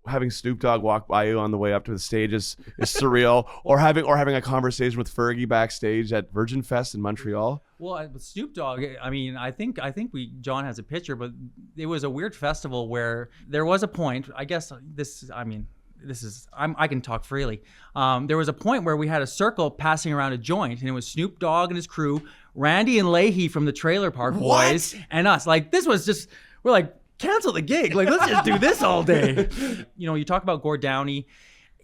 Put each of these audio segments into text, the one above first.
having Snoop Dogg walk by you on the way up to the stage is surreal, or having a conversation with Fergie backstage at Virgin Fest in Montreal. Well, with Snoop Dogg, I mean, I think John has a picture, but it was a weird festival where there was a point. I guess I can talk freely. There was a point where we had a circle passing around a joint, and it was Snoop Dogg and his crew, Randy and Leahy from the Trailer Park Boys, and us. Like, this was just, we're like, cancel the gig. Like, let's just do this all day. You know, you talk about Gord Downie.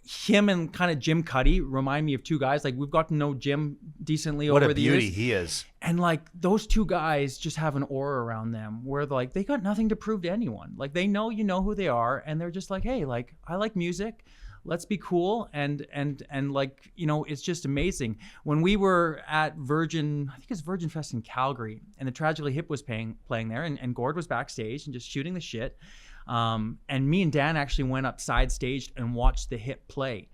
Him and kind of Jim Cuddy remind me of two guys. Like, we've got to know Jim decently over the years. What a beauty he is. And like, those two guys just have an aura around them where like, they got nothing to prove to anyone. Like, they know, you know who they are. And they're just like, hey, like, I like music. Let's be cool. And like, you know, it's just amazing. When we were at Virgin, I think it's Virgin Fest in Calgary, and the Tragically Hip was playing there, and Gord was backstage and just shooting the shit. And me and Dan actually went up side stage and watched the Hip play.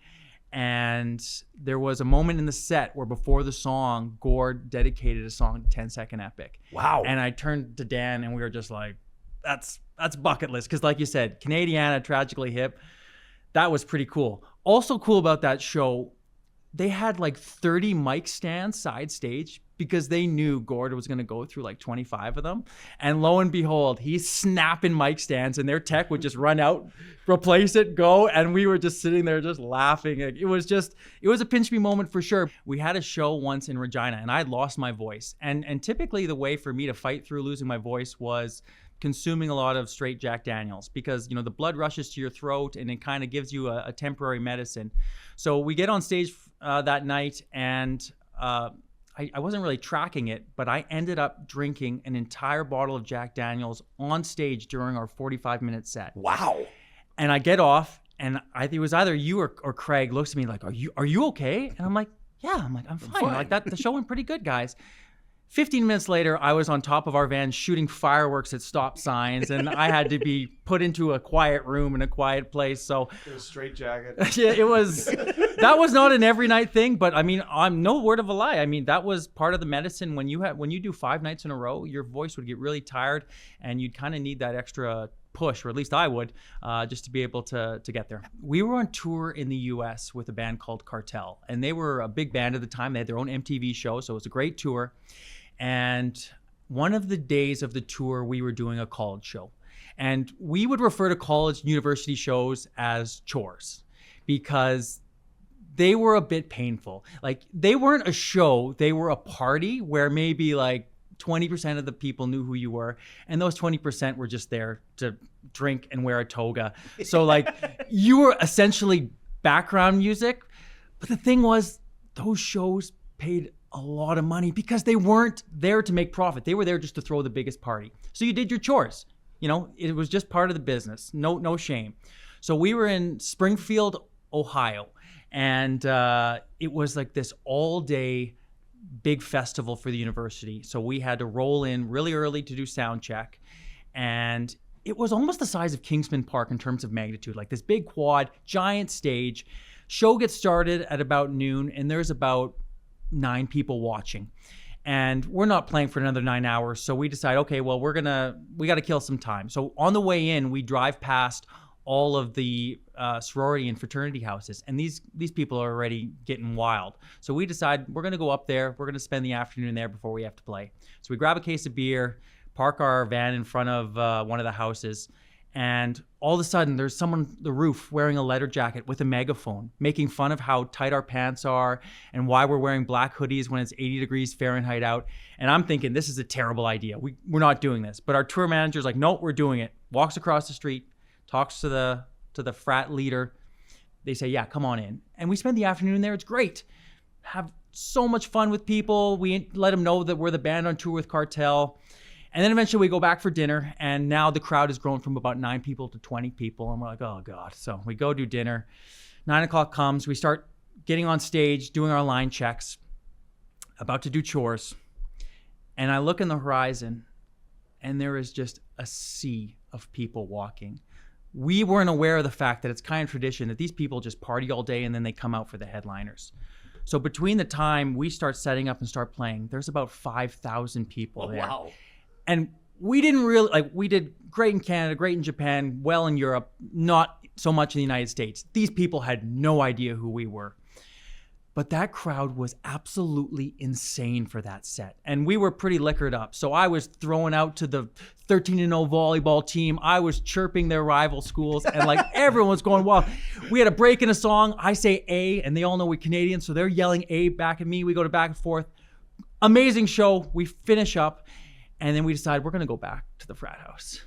And there was a moment in the set where before the song, Gord dedicated a song to 10-Second Epic. Wow. And I turned to Dan and we were just like, that's bucket list. Because like you said, Canadiana, Tragically Hip, that was pretty cool. Also cool about that show, they had like 30 mic stands side stage because they knew Gord was going to go through like 25 of them. And lo and behold, he's snapping mic stands and their tech would just run out, replace it, go. And we were just sitting there just laughing. It was a pinch me moment for sure. We had a show once in Regina and I lost my voice. And typically the way for me to fight through losing my voice was consuming a lot of straight Jack Daniels, because, you know, the blood rushes to your throat and it kind of gives you a temporary medicine. So we get on stage that night, and I wasn't really tracking it, but I ended up drinking an entire bottle of Jack Daniels on stage during our 45-minute set. Wow. And I get off, and it was either you or Craig looks at me like, are you okay? And I'm like, yeah. I'm like, I'm fine. Like, that the show went pretty good, guys. 15 minutes later, I was on top of our van shooting fireworks at stop signs, and I had to be put into a quiet room in a quiet place. So it was straight jacket. Yeah, it was. That was not an every night thing, but I mean, I'm no word of a lie. I mean, that was part of the medicine. When you do 5 nights in a row, your voice would get really tired, and you'd kind of need that extra push, or at least I would, just to be able to get there. We were on tour in the US with a band called Cartel, and they were a big band at the time. They had their own MTV show, so it was a great tour. And one of the days of the tour, we were doing a college show. And we would refer to college and university shows as chores because they were a bit painful. Like, they weren't a show, they were a party where maybe like 20% of the people knew who you were, and those 20% were just there to drink and wear a toga. So like, you were essentially background music. But the thing was, those shows paid a lot of money because they weren't there to make profit. They were there just to throw the biggest party. So you did your chores. You know, it was just part of the business. No shame. So we were in Springfield, Ohio, and it was like this all-day big festival for the university. So we had to roll in really early to do sound check, and it was almost the size of Kingsman Park in terms of magnitude, like this big quad, giant stage. Show gets started at about noon, and there's about 9 people watching, and we're not playing for another 9 hours. So we decide, okay, well, we got to kill some time. So on the way in, we drive past all of the sorority and fraternity houses, and these people are already getting wild. So we decide we're going to go up there. We're going to spend the afternoon there before we have to play. So we grab a case of beer, park our van in front of one of the houses, and all of a sudden there's someone on the roof wearing a leather jacket with a megaphone, making fun of how tight our pants are and why we're wearing black hoodies when it's 80 degrees Fahrenheit out. And I'm thinking, this is a terrible idea. We're not doing this. But our tour manager's like, no, we're doing it. Walks across the street, talks to the frat leader. They say, yeah, come on in. And we spend the afternoon there. It's great. Have so much fun with people. We let them know that we're the band on tour with Cartel. And then eventually we go back for dinner, and now the crowd has grown from about 9 people to 20 people. And we're like, oh God. So we go do dinner. 9 o'clock comes. We start getting on stage, doing our line checks, about to do chores. And I look in the horizon, and there is just a sea of people walking. We weren't aware of the fact that it's kind of tradition that these people just party all day and then they come out for the headliners. So between the time we start setting up and start playing, there's about 5,000 people there. Wow. And we didn't really, we did great in Canada, great in Japan, well in Europe, not so much in the United States. These people had no idea who we were. But that crowd was absolutely insane for that set. And we were pretty liquored up. So I was throwing out to the 13-0 volleyball team. I was chirping their rival schools. And like everyone was going wild. We had a break in a song. I say A, and they all know we're Canadian. So they're yelling A back at me. We go to back and forth. Amazing show. We finish up. And then we decide we're going to go back to the frat house.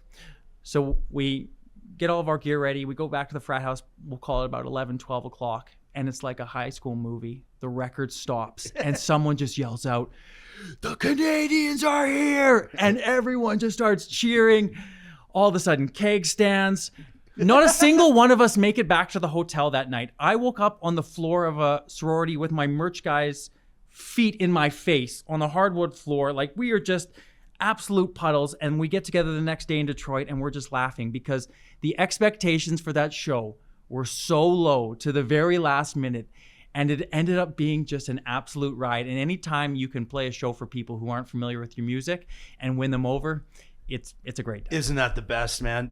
So we get all of our gear ready. We go back to the frat house. We'll call it about 11, 12 o'clock. And it's like a high school movie. The record stops and someone just yells out, "The Canadians are here!" And everyone just starts cheering. All of a sudden, keg stands. Not a single one of us make it back to the hotel that night. I woke up on the floor of a sorority with my merch guys' feet in my face on the hardwood floor. Like we are just absolute puddles. And we get together the next day in Detroit and we're just laughing because the expectations for that show were so low to the very last minute, and it ended up being just an absolute ride. And anytime you can play a show for people who aren't familiar with your music and win them over, it's a great day. Isn't that the best, man?